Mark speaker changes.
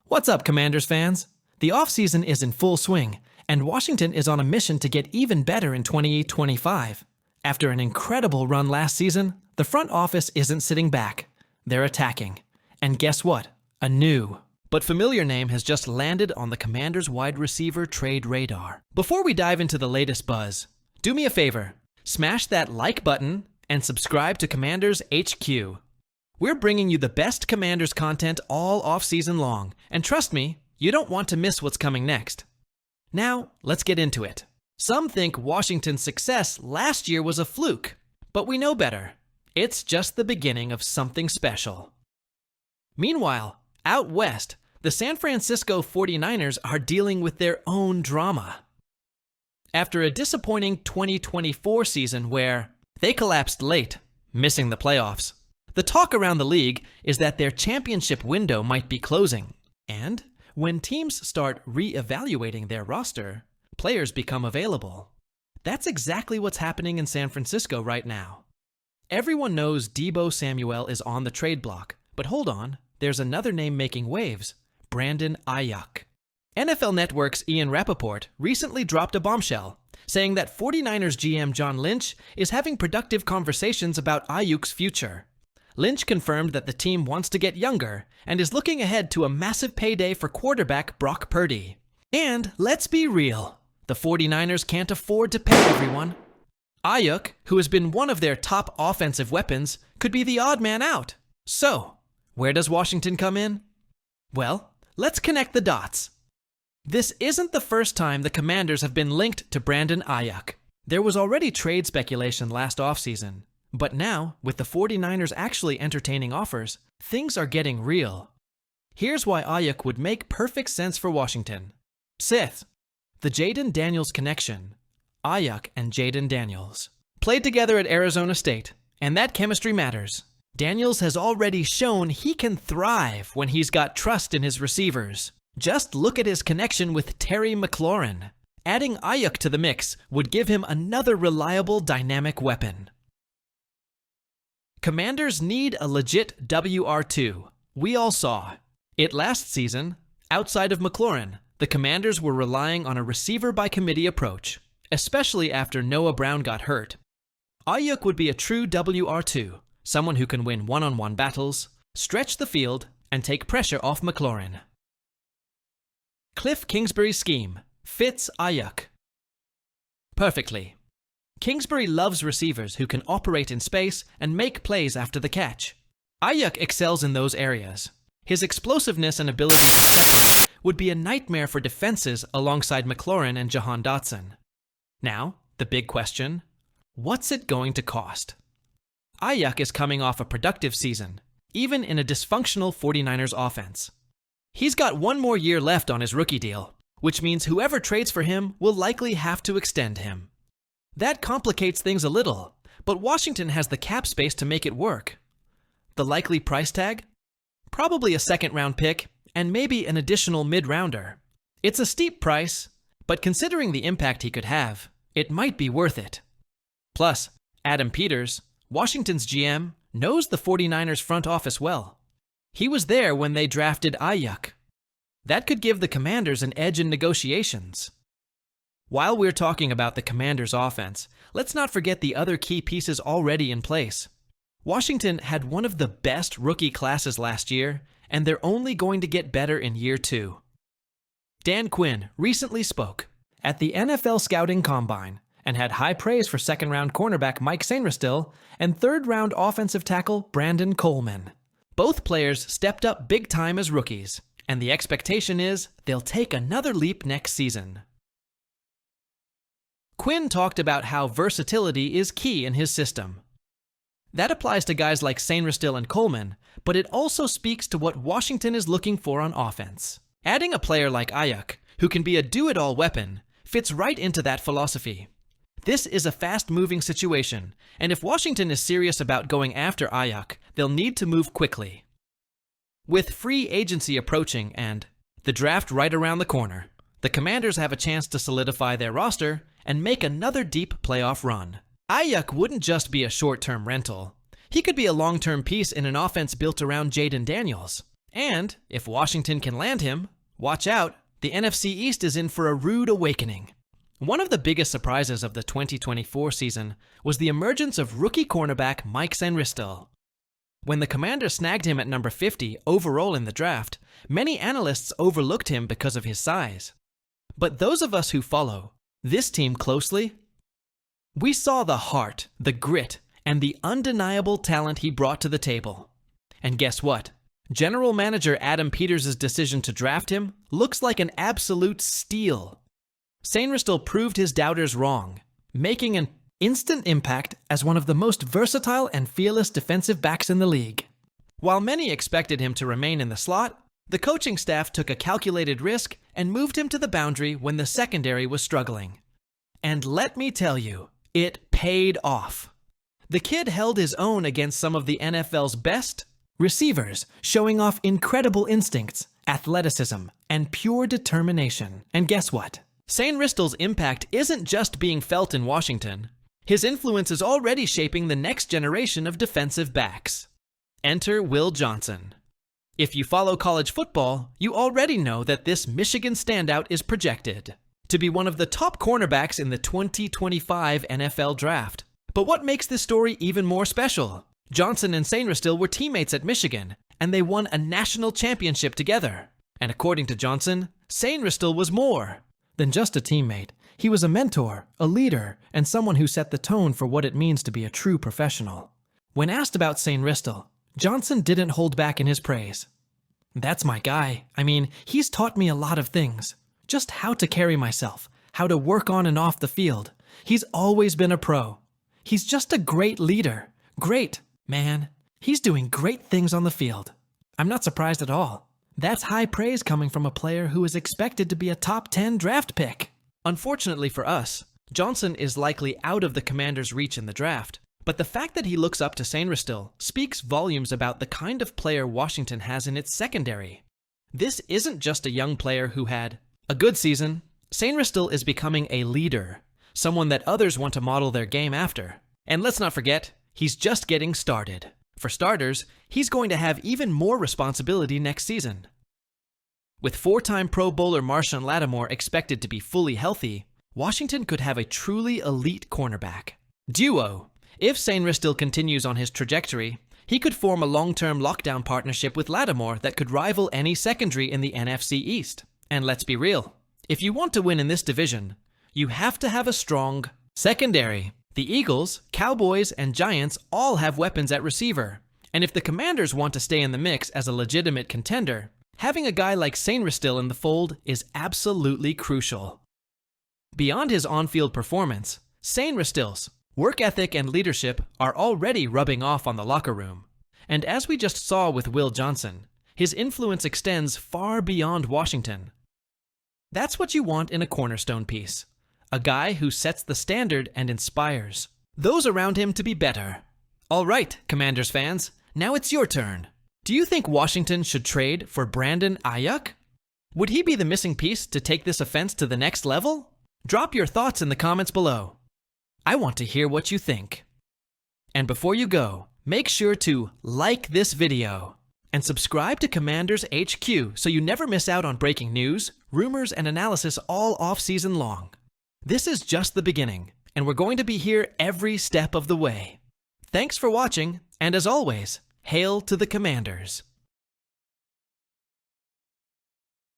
Speaker 1: What's up, Commanders fans? The offseason is in full swing, and Washington is on a mission to get even better in 2025. After an incredible run last season, the front office isn't sitting back. They're attacking. And guess what? A new, but familiar name has just landed on the Commanders' wide receiver trade radar. Before we dive into the latest buzz, do me a favor. Smash that like button and subscribe to Commanders HQ. We're bringing you the best Commanders content all off-season long, and trust me, you don't want to miss what's coming next. Now, let's get into it. Some think Washington's success last year was a fluke, but we know better. It's just the beginning of something special. Meanwhile, out west, the San Francisco 49ers are dealing with their own drama. After a disappointing 2024 season where they collapsed late, missing the playoffs, the talk around the league is that their championship window might be closing. And when teams start re-evaluating their roster, players become available. That's exactly what's happening in San Francisco right now. Everyone knows Deebo Samuel is on the trade block, but hold on, there's another name making waves, Brandon Aiyuk. NFL Network's Ian Rappaport recently dropped a bombshell, saying that 49ers GM John Lynch is having productive conversations about Aiyuk's future. Lynch confirmed that the team wants to get younger and is looking ahead to a massive payday for quarterback Brock Purdy. And let's be real, the 49ers can't afford to pay everyone. Aiyuk, who has been one of their top offensive weapons, could be the odd man out. So, where does Washington come in? Well, let's connect the dots. This isn't the first time the Commanders have been linked to Brandon Aiyuk. There was already trade speculation last offseason. But now, with the 49ers actually entertaining offers, things are getting real. Here's why Aiyuk would make perfect sense for Washington. Sith, the Jaden Daniels connection. Aiyuk and Jaden Daniels played together at Arizona State, and that chemistry matters. Daniels has already shown he can thrive when he's got trust in his receivers. Just look at his connection with Terry McLaurin. Adding Aiyuk to the mix would give him another reliable dynamic weapon. Commanders need a legit WR2. We all saw it last season. Outside of McLaurin, the Commanders were relying on a receiver-by-committee approach, especially after Noah Brown got hurt. Aiyuk would be a true WR2, someone who can win one-on-one battles, stretch the field, and take pressure off McLaurin. Cliff Kingsbury's scheme fits Aiyuk perfectly. Kingsbury loves receivers who can operate in space and make plays after the catch. Aiyuk excels in those areas. His explosiveness and ability to separate would be a nightmare for defenses alongside McLaurin and Jahan Dotson. Now, the big question, what's it going to cost? Aiyuk is coming off a productive season, even in a dysfunctional 49ers offense. He's got one more year left on his rookie deal, which means whoever trades for him will likely have to extend him. That complicates things a little, but Washington has the cap space to make it work. The likely price tag? Probably a second-round pick, and maybe an additional mid-rounder. It's a steep price, but considering the impact he could have, it might be worth it. Plus, Adam Peters, Washington's GM, knows the 49ers front office well. He was there when they drafted Aiyuk. That could give the Commanders an edge in negotiations. While we're talking about the Commanders' offense, let's not forget the other key pieces already in place. Washington had one of the best rookie classes last year, and they're only going to get better in year 2. Dan Quinn recently spoke at the NFL Scouting Combine and had high praise for second-round cornerback Mike Sainristil and third-round offensive tackle Brandon Coleman. Both players stepped up big time as rookies, and the expectation is they'll take another leap next season. Quinn talked about how versatility is key in his system. That applies to guys like Sainristil and Coleman, but it also speaks to what Washington is looking for on offense. Adding a player like Aiyuk, who can be a do-it-all weapon, fits right into that philosophy. This is a fast-moving situation, and if Washington is serious about going after Aiyuk, they'll need to move quickly. With free agency approaching and the draft right around the corner, the Commanders have a chance to solidify their roster and make another deep playoff run. Aiyuk wouldn't just be a short-term rental. He could be a long-term piece in an offense built around Jaden Daniels. And if Washington can land him, watch out, the NFC East is in for a rude awakening. One of the biggest surprises of the 2024 season was the emergence of rookie cornerback Mike Sainristil. When the Commanders snagged him at number 50 overall in the draft, many analysts overlooked him because of his size. But those of us who follow this team closely, we saw the heart, the grit, and the undeniable talent he brought to the table. And guess what? General Manager Adam Peters' decision to draft him looks like an absolute steal. Sainristil proved his doubters wrong, making an instant impact as one of the most versatile and fearless defensive backs in the league. While many expected him to remain in the slot, the coaching staff took a calculated risk and moved him to the boundary when the secondary was struggling. And let me tell you, it paid off. The kid held his own against some of the NFL's best receivers, showing off incredible instincts, athleticism, and pure determination. And guess what? Sainristil's impact isn't just being felt in Washington. His influence is already shaping the next generation of defensive backs. Enter Will Johnson. If you follow college football, you already know that this Michigan standout is projected to be one of the top cornerbacks in the 2025 NFL Draft. But what makes this story even more special? Johnson and Sainristil were teammates at Michigan, and they won a national championship together. And according to Johnson, Sainristil was more than just a teammate. He was a mentor, a leader, and someone who set the tone for what it means to be a true professional. When asked about Sainristil, Johnson didn't hold back in his praise. That's my guy. I mean, he's taught me a lot of things. Just how to carry myself, how to work on and off the field. He's always been a pro. He's just a great leader. Great, man. He's doing great things on the field. I'm not surprised at all. That's high praise coming from a player who is expected to be a top 10 draft pick. Unfortunately for us, Johnson is likely out of the Commanders' reach in the draft, but the fact that he looks up to Sainristil speaks volumes about the kind of player Washington has in its secondary. This isn't just a young player who had a good season. Sainristil is becoming a leader, someone that others want to model their game after. And let's not forget, he's just getting started. For starters, he's going to have even more responsibility next season. With four-time Pro Bowler Marshawn Lattimore expected to be fully healthy, Washington could have a truly elite cornerback duo. If Sainristil continues on his trajectory, he could form a long-term lockdown partnership with Lattimore that could rival any secondary in the NFC East. And let's be real, if you want to win in this division, you have to have a strong secondary. The Eagles, Cowboys, and Giants all have weapons at receiver. And if the Commanders want to stay in the mix as a legitimate contender, having a guy like Sainristil in the fold is absolutely crucial. Beyond his on-field performance, Sainristil's work ethic and leadership are already rubbing off on the locker room. And as we just saw with Will Johnson, his influence extends far beyond Washington. That's what you want in a cornerstone piece. A guy who sets the standard and inspires those around him to be better. All right, Commanders fans, now it's your turn. Do you think Washington should trade for Brandon Aiyuk? Would he be the missing piece to take this offense to the next level? Drop your thoughts in the comments below. I want to hear what you think. And before you go, make sure to like this video and subscribe to Commanders HQ so you never miss out on breaking news, rumors, and analysis all off-season long. This is just the beginning, and we're going to be here every step of the way. Thanks for watching, and as always, hail to the Commanders.